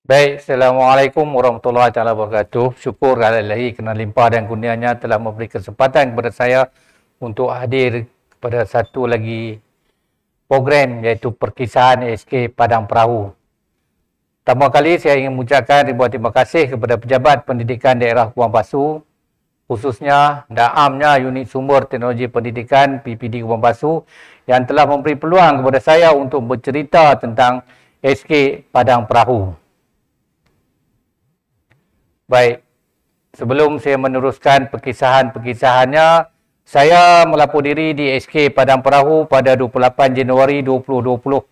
Baik, Assalamualaikum warahmatullahi taala wabarakatuh. Syukur Allahi kerana limpah dan kurnianya telah memberi kesempatan kepada saya untuk hadir kepada satu lagi program iaitu Perkisahan SK Padang Perahu. Pertama kali saya ingin mengucapkan ribuan terima kasih kepada Pejabat Pendidikan Daerah Kubang Pasu, khususnya Daamnya Unit Sumber Teknologi Pendidikan PPD Kubang Pasu yang telah memberi peluang kepada saya untuk bercerita tentang SK Padang Perahu. Baik, sebelum saya meneruskan perkisahan-perkisahannya, saya melapor diri di SK Padang Perahu pada 28 Januari 2020.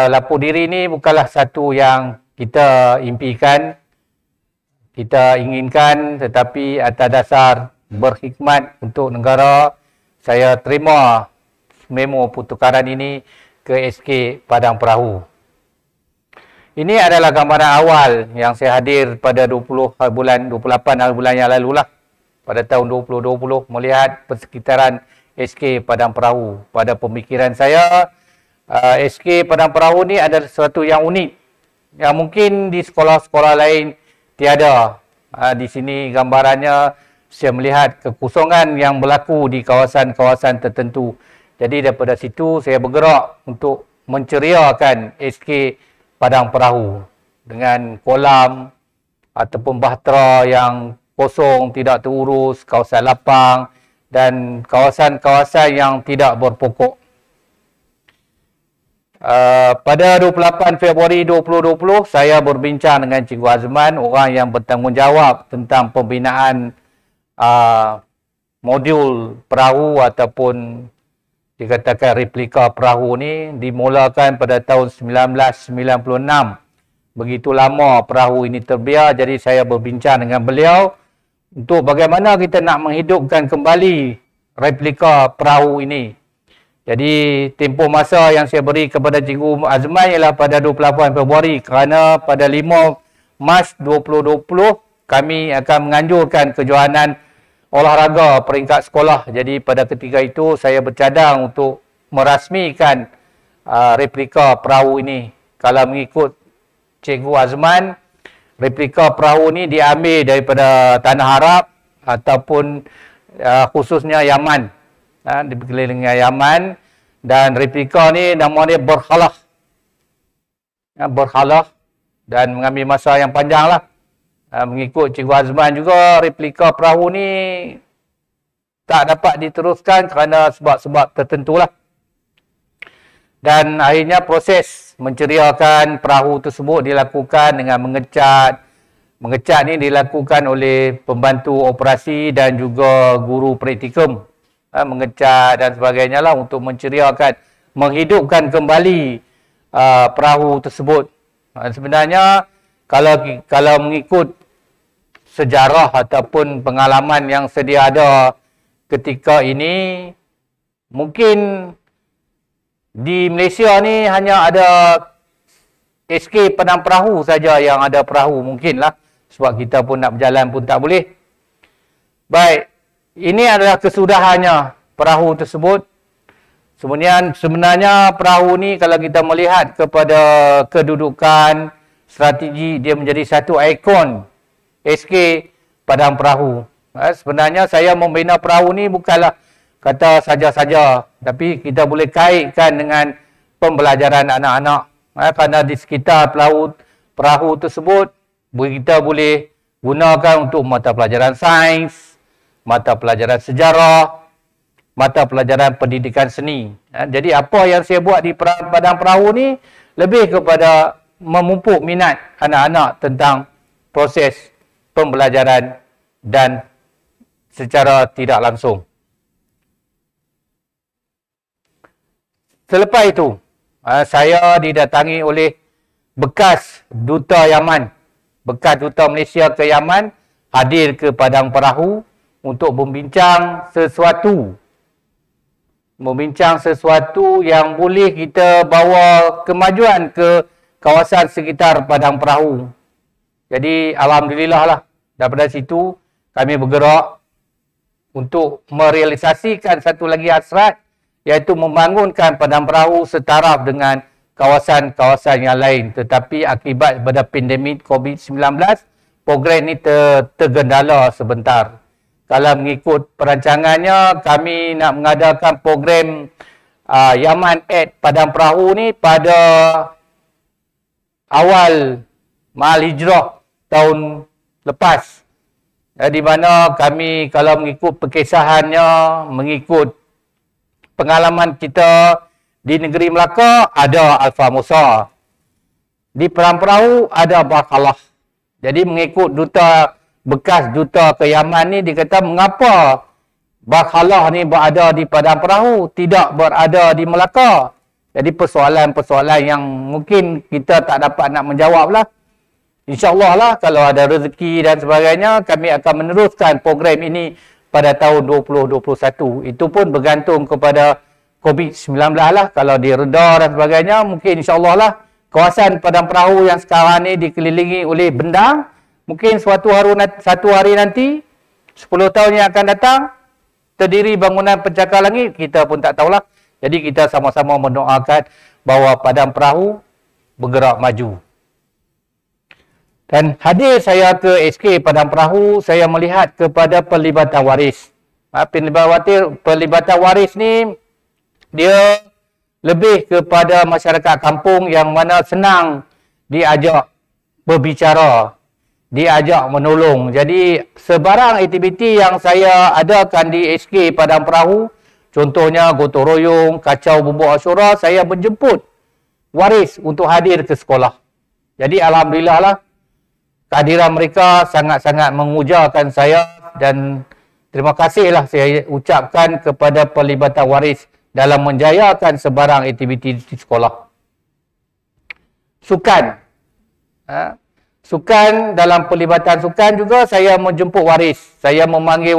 Lapor diri ini bukanlah satu yang kita impikan, kita inginkan, tetapi atas dasar berkhidmat untuk negara, saya terima memo pertukaran ini ke SK Padang Perahu. Ini adalah gambaran awal yang saya hadir pada 28 hari bulan yang lalu lah. Pada tahun 2020 melihat persekitaran SK Padang Perahu. Pada pemikiran saya, SK Padang Perahu ni adalah sesuatu yang unik. Yang mungkin di sekolah-sekolah lain tiada. Di sini gambarannya saya melihat kekosongan yang berlaku di kawasan-kawasan tertentu. Jadi daripada situ saya bergerak untuk menceriakan SK Padang Perahu dengan kolam ataupun bahtera yang kosong, tidak terurus, kawasan lapang dan kawasan-kawasan yang tidak berpokok. Pada 28 Februari 2020, saya berbincang dengan Cikgu Azman, orang yang bertanggungjawab tentang pembinaan modul perahu ataupun dikatakan replika perahu ni dimulakan pada tahun 1996. Begitu lama perahu ini terbiar, jadi saya berbincang dengan beliau untuk bagaimana kita nak menghidupkan kembali replika perahu ini. Jadi tempoh masa yang saya beri kepada Cikgu Azman ialah pada 28 Februari kerana pada 5 Mac 2020 kami akan menganjurkan kejohanan olahraga peringkat sekolah. Jadi pada ketika itu saya bercadang untuk merasmikan replika perahu ini. Kalau mengikut Cikgu Azman, replika perahu ini diambil daripada Tanah Arab ataupun khususnya Yaman. Di perkelilingan Yaman, dan replika ni nama dia berhalah. Berhalah dan mengambil masa yang panjang lah. Mengikut Cikgu Azman juga, replika perahu ni tak dapat diteruskan kerana sebab-sebab tertentu lah. Dan akhirnya proses menceriakan perahu tersebut dilakukan dengan mengecat. Mengecat ni dilakukan oleh pembantu operasi dan juga guru praktikum. Mengecat dan sebagainya lah untuk menceriakan, menghidupkan kembali perahu tersebut. Sebenarnya kalau mengikut sejarah ataupun pengalaman yang sedia ada ketika ini, mungkin di Malaysia ni hanya ada SK Padang Perahu saja yang ada perahu, mungkinlah sebab kita pun nak berjalan pun tak boleh. Baik, ini adalah kesudahannya perahu tersebut. Sebenarnya perahu ni kalau kita melihat kepada kedudukan strategi, dia menjadi satu ikon SK Padang Perahu. Sebenarnya saya membina perahu ni bukanlah kata saja-saja, tapi kita boleh kaitkan dengan pembelajaran anak-anak. Kerana di sekitar perahu tersebut, kita boleh gunakan untuk mata pelajaran sains, mata pelajaran sejarah, mata pelajaran pendidikan seni. Jadi apa yang saya buat di Padang Perahu ni lebih kepada memupuk minat anak-anak tentang proses pembelajaran dan secara tidak langsung. Selepas itu, saya didatangi oleh bekas duta Yaman, bekas duta Malaysia ke Yaman, hadir ke Padang Perahu untuk membincang sesuatu yang boleh kita bawa kemajuan ke kawasan sekitar Padang Perahu. Jadi alhamdulillah lah, daripada situ kami bergerak untuk merealisasikan satu lagi hasrat, iaitu membangunkan Padang Perahu setaraf dengan kawasan-kawasan yang lain. Tetapi akibat pada pandemik COVID-19, program ini tergendala sebentar. Kalau mengikut perancangannya, kami nak mengadakan program Yaman Aid Padang Perahu ni pada awal Mahal Hijrah tahun lepas. Di mana kami kalau mengikut perkisahannya, mengikut pengalaman kita di negeri Melaka, ada Alfa Musa. Di Padang Perahu ada Bakalah. Jadi mengikut bekas duta ke Yaman ni, dia kata mengapa Bakalah ni berada di Padang Perahu, tidak berada di Melaka. Jadi persoalan-persoalan yang mungkin kita tak dapat nak menjawab lah. InsyaAllah lah kalau ada rezeki dan sebagainya, kami akan meneruskan program ini pada tahun 2021. Itu pun bergantung kepada COVID-19 lah. Kalau dia reda dan sebagainya, mungkin insyaAllah lah kawasan Padang Perahu yang sekarang ni dikelilingi oleh bendang, mungkin satu hari nanti, 10 tahun yang akan datang, terdiri bangunan pencakar langit, kita pun tak tahulah. Jadi kita sama-sama mendoakan bahawa Padang Perahu bergerak maju. Dan hadir saya ke SK Padang Perahu, saya melihat kepada pelibatan waris. Pelibatan waris ni, dia lebih kepada masyarakat kampung yang mana senang diajak berbicara, diajak menolong. Jadi sebarang aktiviti yang saya adakan di SK Padang Perahu, contohnya gotong royong, kacau bubuk asyura, saya menjemput waris untuk hadir ke sekolah. Jadi alhamdulillah lah, kehadiran mereka sangat-sangat mengujakan saya dan terima kasihlah saya ucapkan kepada pelibatan waris dalam menjayakan sebarang aktiviti di sekolah. Sukan. Sukan, dalam pelibatan sukan juga saya menjemput waris. Saya memanggil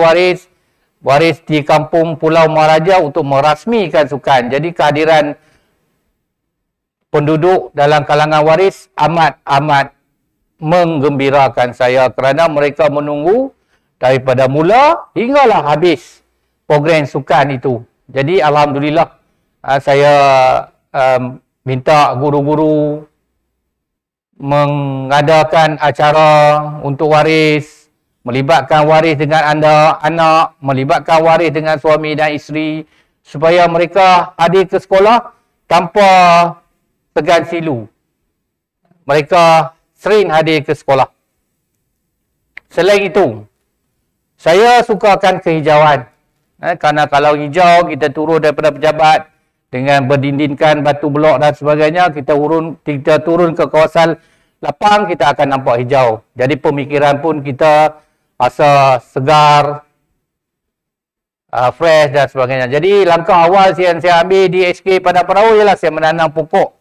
waris di kampung Pulau Maharaja untuk merasmikan sukan. Jadi kehadiran penduduk dalam kalangan waris amat menggembirakan saya kerana mereka menunggu daripada mula hinggalah habis program sukan itu. Jadi alhamdulillah saya minta guru-guru mengadakan acara untuk waris, melibatkan waris dengan anak-anak, melibatkan waris dengan suami dan isteri supaya mereka hadir ke sekolah tanpa segan silu. Mereka sering hadir ke sekolah. Selain itu, saya sukakan kehijauan. Kerana kalau hijau, kita turun daripada pejabat dengan berdindingkan batu blok dan sebagainya, kita turun ke kawasan lapang, kita akan nampak hijau. Jadi pemikiran pun kita rasa segar, fresh dan sebagainya. Jadi langkah awal yang saya ambil di SK Padang Perahu ialah saya menanam pokok.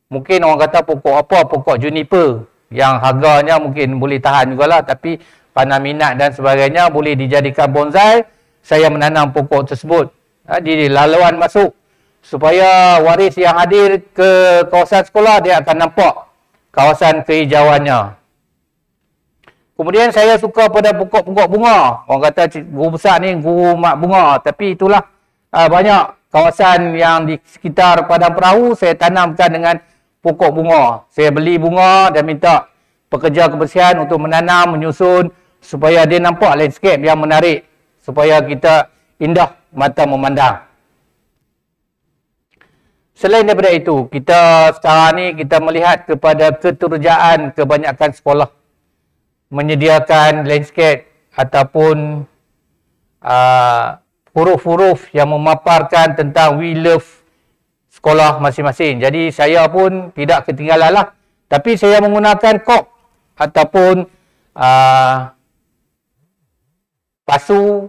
Mungkin orang kata pokok apa? Pokok juniper. Yang harganya mungkin boleh tahan jugalah. Tapi kerana minat dan sebagainya boleh dijadikan bonsai. Saya menanam pokok tersebut di laluan masuk. Supaya waris yang hadir ke kawasan sekolah, dia akan nampak kawasan kehijauannya. Kemudian saya suka pada pokok-pokok bunga. Orang kata guru besar ni guru mak bunga. Tapi itulah banyak kawasan yang di sekitar Padang Perahu saya tanamkan dengan pokok bunga. Saya beli bunga dan minta pekerja kebersihan untuk menanam, menyusun supaya dia nampak landscape yang menarik. Supaya kita indah mata memandang. Selain daripada itu, kita sekarang ni kita melihat kepada keterujaan kebanyakan sekolah menyediakan landscape ataupun huruf-huruf yang memaparkan tentang we love sekolah masing-masing. Jadi saya pun tidak ketinggalan lah. Tapi saya menggunakan kop ataupun pasu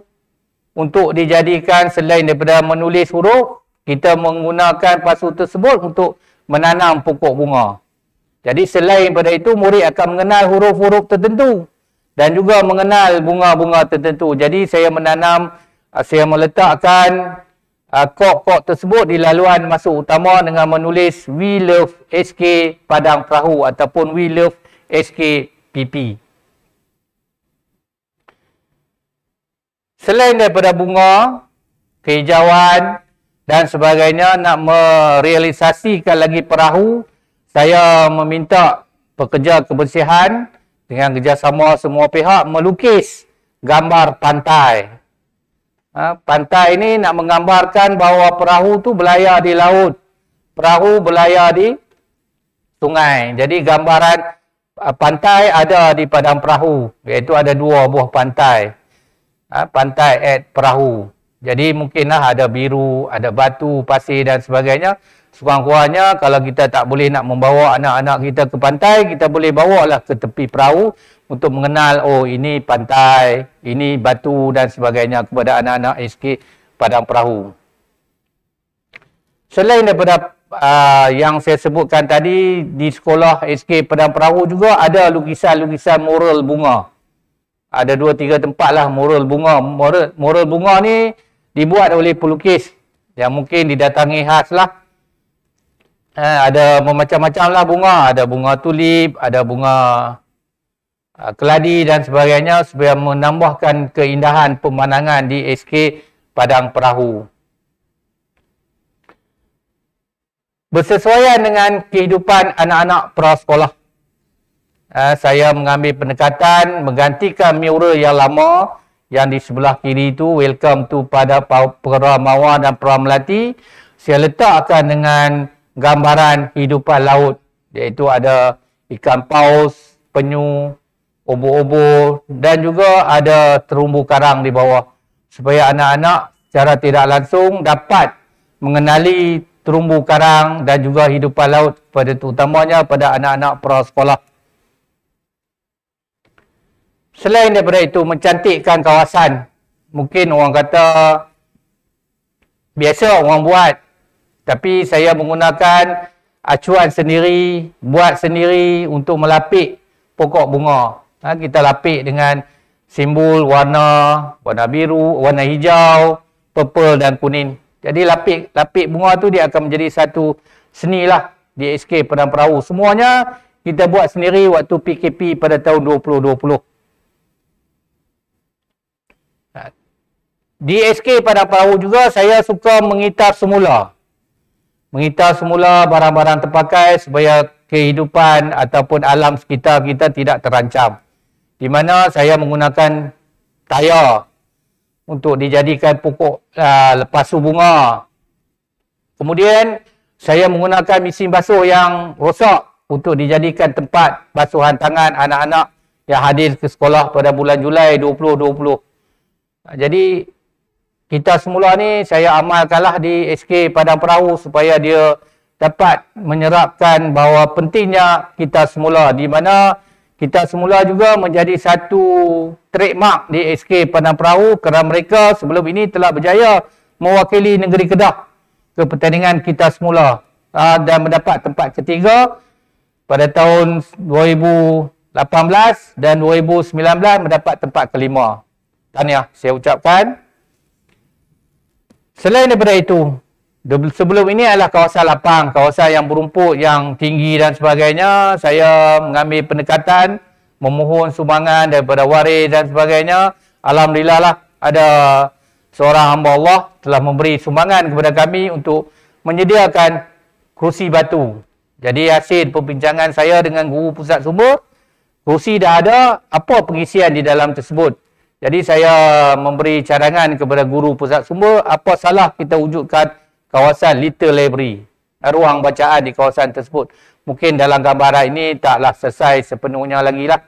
untuk dijadikan selain daripada menulis huruf, kita menggunakan pasu tersebut untuk menanam pokok bunga. Jadi selain daripada itu, murid akan mengenal huruf-huruf tertentu dan juga mengenal bunga-bunga tertentu. Jadi saya meletakkan kop-kop tersebut di laluan masuk utama dengan menulis We Love SK Padang Perahu ataupun We Love SK PP. Selain daripada bunga, kehijauan, dan sebagainya, nak merealisasikan lagi perahu, saya meminta pekerja kebersihan dengan kerjasama semua pihak melukis gambar pantai. Pantai ini nak menggambarkan bahawa perahu tu berlayar di laut, perahu berlayar di sungai. Jadi gambaran pantai ada di padang perahu, iaitu ada 2 buah pantai. Pantai at perahu. Jadi mungkinlah ada biru, ada batu, pasir dan sebagainya. Sekurang-kurangnya kalau kita tak boleh nak membawa anak-anak kita ke pantai, kita boleh bawalah ke tepi perahu untuk mengenal, oh ini pantai, ini batu dan sebagainya kepada anak-anak SK Padang Perahu. Selain daripada yang saya sebutkan tadi, di sekolah SK Padang Perahu juga ada lukisan-lukisan mural bunga. Ada 2-3 tempat lah mural bunga. Mural bunga ni dibuat oleh pelukis yang mungkin didatangi khas lah. Ada macam-macam lah bunga. Ada bunga tulip, ada bunga keladi dan sebagainya supaya menambahkan keindahan pemandangan di SK Padang Perahu. Bersesuaian dengan kehidupan anak-anak prasekolah, saya mengambil pendekatan menggantikan mural yang lama yang di sebelah kiri itu, welcome to pada Pera Mawar dan Pera Melati. Saya letakkan dengan gambaran kehidupan laut, iaitu ada ikan paus, penyu, obo-obo dan juga ada terumbu karang di bawah, supaya anak-anak secara tidak langsung dapat mengenali terumbu karang dan juga hidupan laut, pada terutamanya pada anak-anak prasekolah. Selain daripada itu, mencantikkan kawasan. Mungkin orang kata biasa orang buat, tapi saya menggunakan acuan sendiri, buat sendiri untuk melapik pokok bunga. Kita lapik dengan simbol warna biru, warna hijau, purple dan kuning. Jadi lapik bunga tu dia akan menjadi satu seni lah di SK Padang Perahu. Semuanya kita buat sendiri waktu PKP pada tahun 2020. Di SK Padang Perahu juga saya suka mengitar semula. Mengitar semula barang-barang terpakai supaya kehidupan ataupun alam sekitar kita tidak terancam. Di mana saya menggunakan tayar untuk dijadikan pokok lepasu bunga. Kemudian saya menggunakan mesin basuh yang rosak untuk dijadikan tempat basuhan tangan anak-anak yang hadir ke sekolah pada bulan Julai 2020. Jadi kita semula ni saya amalkanlah di SK Padang Perahu supaya dia dapat menyerapkan bahawa pentingnya kita semula, di mana kita semula juga menjadi satu trademark di SK Padang Perahu kerana mereka sebelum ini telah berjaya mewakili negeri Kedah ke pertandingan kita semula dan mendapat tempat ketiga pada tahun 2018 dan 2019 mendapat tempat kelima. Tahniah saya ucapkan. Selain daripada itu, sebelum ini adalah kawasan lapang, kawasan yang berumput, yang tinggi dan sebagainya. Saya mengambil pendekatan, memohon sumbangan daripada waris dan sebagainya. Alhamdulillah lah, ada seorang hamba Allah telah memberi sumbangan kepada kami untuk menyediakan kerusi batu. Jadi hasil perbincangan saya dengan guru pusat sumber, kerusi dah ada, apa pengisian di dalam tersebut. Jadi saya memberi cadangan kepada guru pusat sumber, apa salah kita wujudkan kawasan Little Library, ruang bacaan di kawasan tersebut. Mungkin dalam gambaran ini taklah selesai sepenuhnya lagi lah.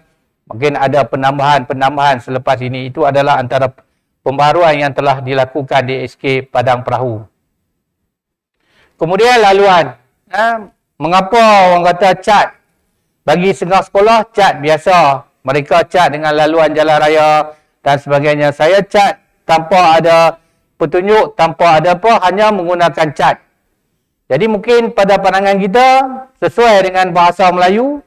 Mungkin ada penambahan selepas ini. Itu adalah antara pembaruan yang telah dilakukan di SK Padang Perahu. Kemudian laluan. Mengapa orang kata cat? Bagi setengah sekolah, cat biasa. Mereka cat dengan laluan jalan raya dan sebagainya. Saya cat tanpa ada petunjuk, tanpa ada apa, hanya menggunakan cat. Jadi mungkin pada pandangan kita, sesuai dengan bahasa Melayu,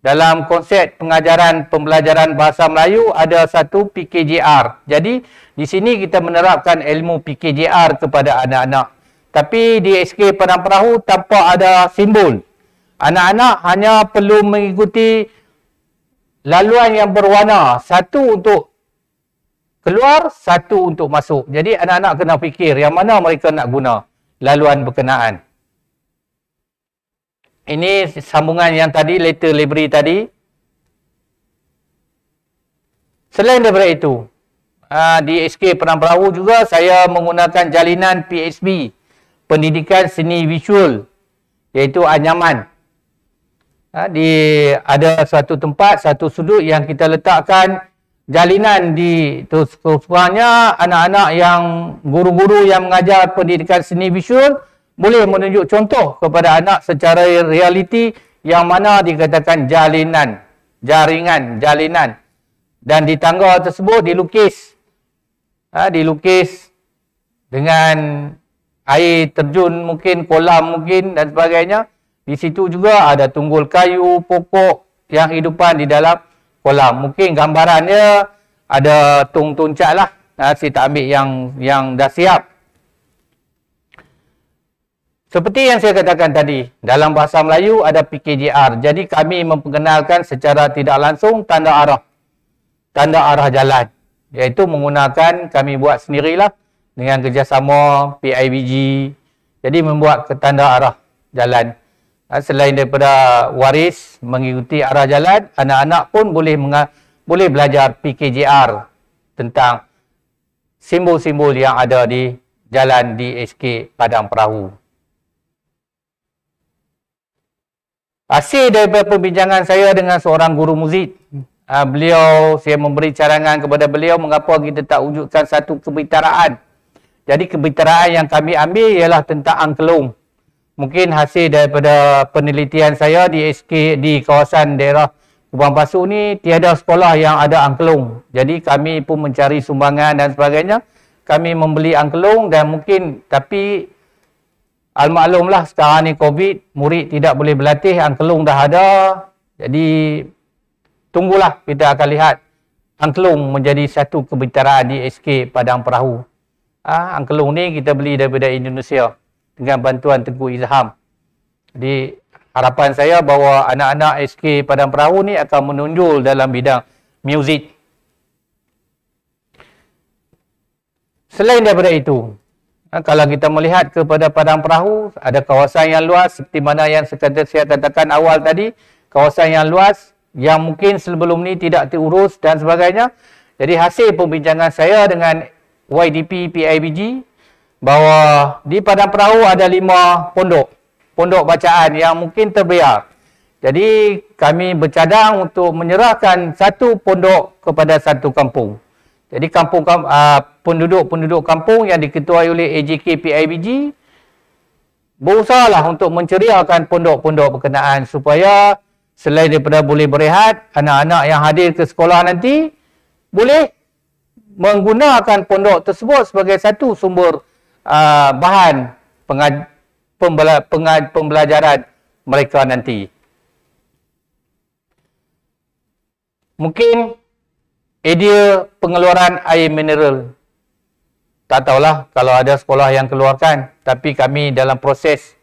dalam konsep pembelajaran bahasa Melayu, ada satu PKJR. Jadi di sini kita menerapkan ilmu PKJR kepada anak-anak. Tapi di SK Padang Perahu tanpa ada simbol. Anak-anak hanya perlu mengikuti laluan yang berwarna. Satu untuk keluar, satu untuk masuk. Jadi anak-anak kena fikir yang mana mereka nak guna laluan berkenaan. Ini sambungan yang tadi, letter library tadi. Selain daripada itu, di SK Padang Perahu juga saya menggunakan jalinan PSB, Pendidikan Seni Visual, iaitu anyaman. Ada suatu tempat, satu sudut yang kita letakkan jalinan di terus kurangnya anak-anak yang guru-guru yang mengajar pendidikan seni visual boleh menunjuk contoh kepada anak secara realiti yang mana dikatakan jalinan, jaringan, jalinan. Dan di tangga tersebut dilukis. Dilukis dengan air terjun mungkin, kolam mungkin dan sebagainya. Di situ juga ada tunggul kayu, pokok yang hidupan di dalam kolam. Mungkin gambarannya ada tuncak lah. Saya tak ambil yang dah siap. Seperti yang saya katakan tadi, dalam bahasa Melayu ada PKJR. Jadi kami memperkenalkan secara tidak langsung tanda arah. Tanda arah jalan. Iaitu menggunakan, kami buat sendirilah dengan kerjasama PIBG. Jadi membuat tanda arah jalan. Selain daripada waris mengikuti arah jalan, anak-anak pun boleh belajar PKJR tentang simbol-simbol yang ada di jalan di SK Padang Perahu. Hasil daripada perbincangan saya dengan seorang guru muzik, saya memberi cadangan kepada beliau mengapa kita tak wujudkan satu kebitaraan. Jadi kebitaraan yang kami ambil ialah tentang angkelung. Mungkin hasil daripada penelitian saya di SK di kawasan daerah Kubang Pasu ni tiada sekolah yang ada angkelung. Jadi kami pun mencari sumbangan dan sebagainya. Kami membeli angkelung dan mungkin tapi almaklumlah sekarang ni COVID, murid tidak boleh berlatih, angkelung dah ada. Jadi tunggulah, kita akan lihat angkelung menjadi satu kebitaraan di SK Padang Perahu. Angkelung ni kita beli daripada Indonesia dengan bantuan Tengku Izham. Jadi harapan saya bahawa anak-anak SK Padang Perahu ni akan menonjol dalam bidang muzik. Selain daripada itu, kalau kita melihat kepada Padang Perahu, ada kawasan yang luas seperti mana yang saya katakan awal tadi, kawasan yang luas yang mungkin sebelum ni tidak terurus dan sebagainya. Jadi hasil pembincangan saya dengan YDP PIBG bahawa di Padang Perahu ada 5 pondok bacaan yang mungkin terbiar. Jadi kami bercadang untuk menyerahkan satu pondok kepada satu kampung. Jadi penduduk kampung yang diketuai oleh AJK PIBG berusahalah untuk menceriakan pondok-pondok berkenaan supaya selain daripada boleh berehat, anak-anak yang hadir ke sekolah nanti boleh menggunakan pondok tersebut sebagai satu sumber bahan pembelajaran mereka nanti. Mungkin idea pengeluaran air mineral. Tak tahulah kalau ada sekolah yang keluarkan, tapi kami dalam proses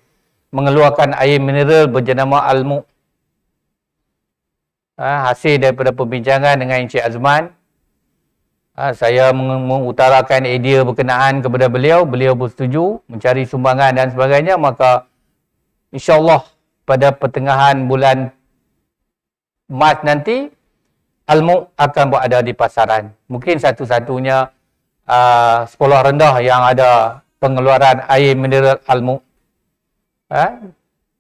mengeluarkan air mineral berjenama Al-Mu'. Hasil daripada perbincangan dengan Encik Azman, saya mengutarakan idea berkenaan kepada beliau. Beliau bersetuju mencari sumbangan dan sebagainya. Maka insyaAllah pada pertengahan bulan Mac nanti, Al-Mu' akan berada di pasaran. Mungkin satu-satunya sekolah rendah yang ada pengeluaran air mineral Al-Mu'.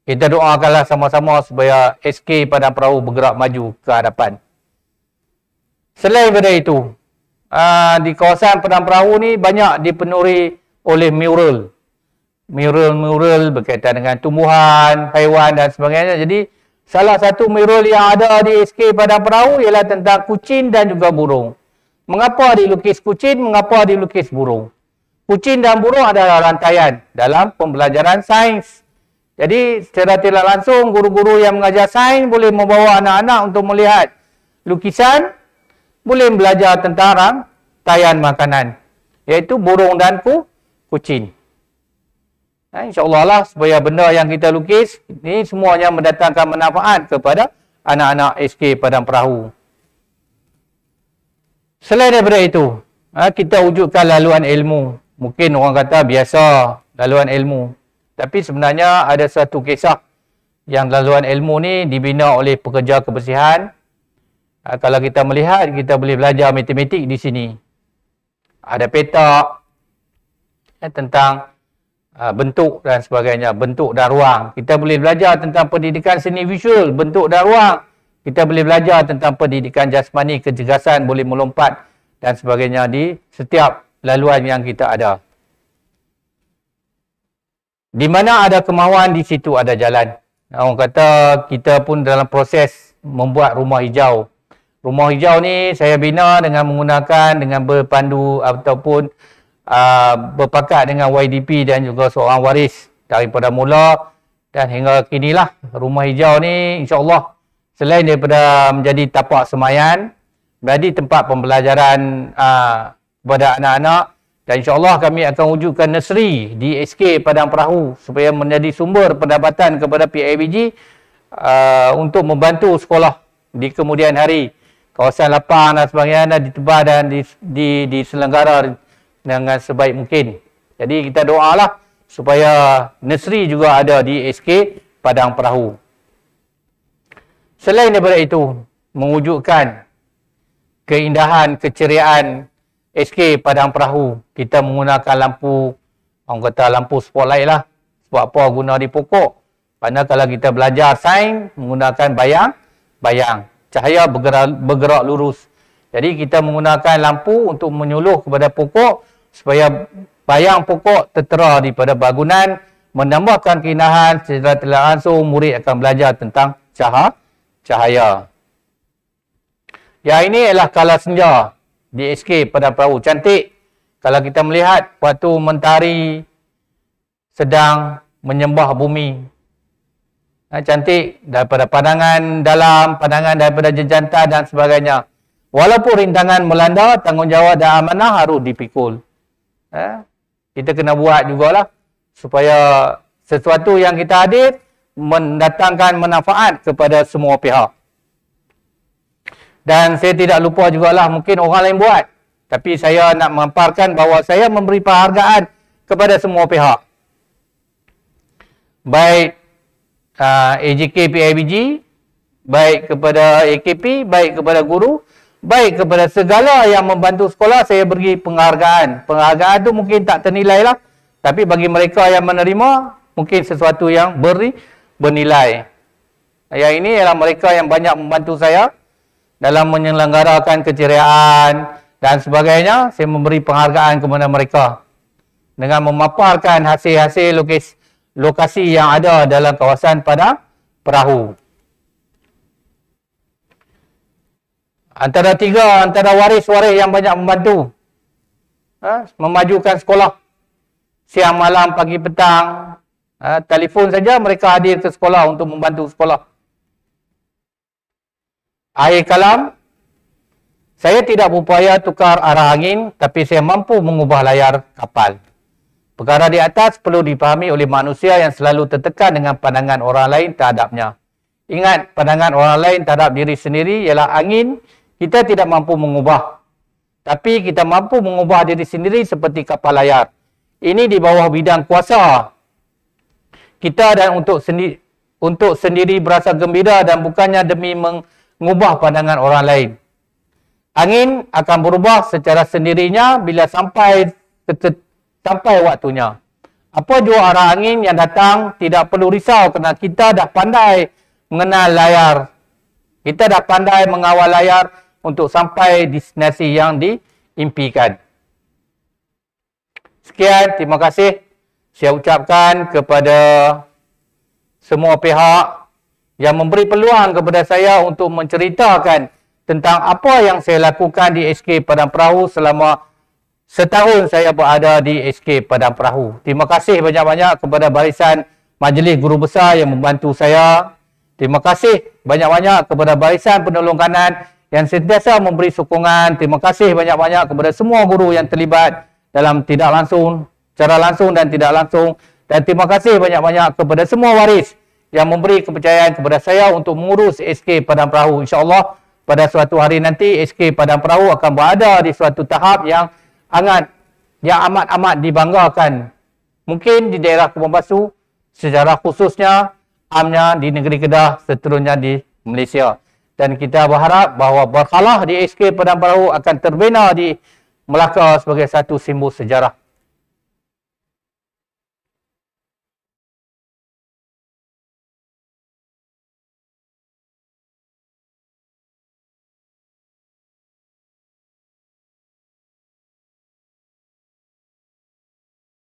Kita doakanlah sama-sama supaya SK Padang Perahu bergerak maju ke hadapan. Selain daripada itu, di kawasan Padang Perahu ni banyak dipenuhi oleh mural. Mural berkaitan dengan tumbuhan, haiwan dan sebagainya. Jadi, salah satu mural yang ada di SK Padang Perahu ialah tentang kucing dan juga burung. Mengapa dilukis kucing, mengapa dilukis burung? Kucing dan burung adalah rantaian dalam pembelajaran sains. Jadi secara tidak langsung guru-guru yang mengajar sains boleh membawa anak-anak untuk melihat lukisan, boleh belajar tentang rantaian makanan, iaitu burung dan kucing. InsyaAllah lah supaya benda yang kita lukis ini semuanya mendatangkan manfaat kepada anak-anak SK Padang Perahu. Selain daripada itu, kita wujudkan laluan ilmu. Mungkin orang kata biasa laluan ilmu. Tapi sebenarnya ada satu kisah yang laluan ilmu ni dibina oleh pekerja kebersihan. Kalau kita melihat, kita boleh belajar matematik di sini. Ada petak tentang bentuk dan sebagainya, bentuk dan ruang. Kita boleh belajar tentang pendidikan seni visual, bentuk dan ruang. Kita boleh belajar tentang pendidikan jasmani, kecergasan, boleh melompat dan sebagainya di setiap laluan yang kita ada. Di mana ada kemahuan, di situ ada jalan. Orang kata kita pun dalam proses membuat rumah hijau. Rumah hijau ni saya bina dengan menggunakan, dengan berpandu ataupun berpakat dengan YDP dan juga seorang waris daripada mula dan hingga kinilah. Rumah hijau ni insya-Allah selain daripada menjadi tapak semayan, menjadi tempat pembelajaran kepada anak-anak, dan insya-Allah kami akan wujudkan nursery di SK Padang Perahu supaya menjadi sumber pendapatan kepada PIBG untuk membantu sekolah di kemudian hari. Kawasan lapang dan sebagainya ditebah dan diselenggara dengan sebaik mungkin. Jadi kita doalah supaya nursery juga ada di SK Padang Perahu. Selain daripada itu, mewujudkan keindahan, keceriaan SK Padang Perahu, kita menggunakan lampu, orang kata lampu spotlight lah. Sebab apa guna di pokok? Kerana kalau kita belajar sains, menggunakan bayang. Cahaya bergerak lurus. Jadi kita menggunakan lampu untuk menyuluh kepada pokok supaya bayang pokok tertera daripada bangunan, menambahkan keindahan. Secara tidak langsung murid akan belajar tentang cahaya. Ya, ini adalah kala senja di SK Padang Perahu. Cantik kalau kita melihat waktu mentari sedang menyembah bumi. Cantik daripada pandangan dalam, pandangan daripada jejantah dan sebagainya. Walaupun rintangan melanda, tanggungjawab dan amanah harus dipikul. Kita kena buat jugalah supaya sesuatu yang kita hadir mendatangkan manfaat kepada semua pihak. Dan saya tidak lupa jugalah, mungkin orang lain buat, tapi saya nak memaparkan bahawa saya memberi penghargaan kepada semua pihak. Baik AJK PIBG, baik kepada AKP, baik kepada guru, baik kepada segala yang membantu sekolah, saya beri penghargaan. Penghargaan tu mungkin tak ternilai lah, tapi bagi mereka yang menerima, mungkin sesuatu yang bernilai. Yang ini ialah mereka yang banyak membantu saya dalam menyelenggarakan keceriaan dan sebagainya. Saya memberi penghargaan kepada mereka dengan memaparkan hasil-hasil lokasi yang ada dalam kawasan Padang Perahu. Antara waris-waris yang banyak membantu memajukan sekolah. Siang, malam, pagi, petang, telefon saja mereka hadir ke sekolah untuk membantu sekolah. Air kalam, saya tidak berupaya tukar arah angin, tapi saya mampu mengubah layar kapal. Perkara di atas perlu dipahami oleh manusia yang selalu tertekan dengan pandangan orang lain terhadapnya. Ingat, pandangan orang lain terhadap diri sendiri ialah angin. Kita tidak mampu mengubah, tapi kita mampu mengubah diri sendiri seperti kapal layar. Ini di bawah bidang kuasa kita dan untuk sendiri berasa gembira dan bukannya demi mengubah pandangan orang lain. Angin akan berubah secara sendirinya bila sampai waktunya. Apa jua arah angin yang datang, tidak perlu risau kerana kita dah pandai mengenal layar. Kita dah pandai mengawal layar untuk sampai destinasi yang diimpikan. Sekian, terima kasih. Saya ucapkan kepada semua pihak yang memberi peluang kepada saya untuk menceritakan tentang apa yang saya lakukan di SK Padang Perahu selama setahun saya berada di SK Padang Perahu. Terima kasih banyak-banyak kepada barisan Majlis Guru Besar yang membantu saya. Terima kasih banyak-banyak kepada barisan penolong kanan yang sentiasa memberi sokongan. Terima kasih banyak-banyak kepada semua guru yang terlibat dalam tidak langsung, secara langsung dan tidak langsung. Dan terima kasih banyak-banyak kepada semua waris yang memberi kepercayaan kepada saya untuk mengurus SK Padang Perahu. InsyaAllah pada suatu hari nanti SK Padang Perahu akan berada di suatu tahap yang yang amat-amat dibanggakan. Mungkin di daerah Kebun Basu, secara khususnya, amnya di negeri Kedah, seterusnya di Malaysia. Dan kita berharap bahawa Berkhalah di SK Padang Perahu akan terbina di Melaka sebagai satu simbol sejarah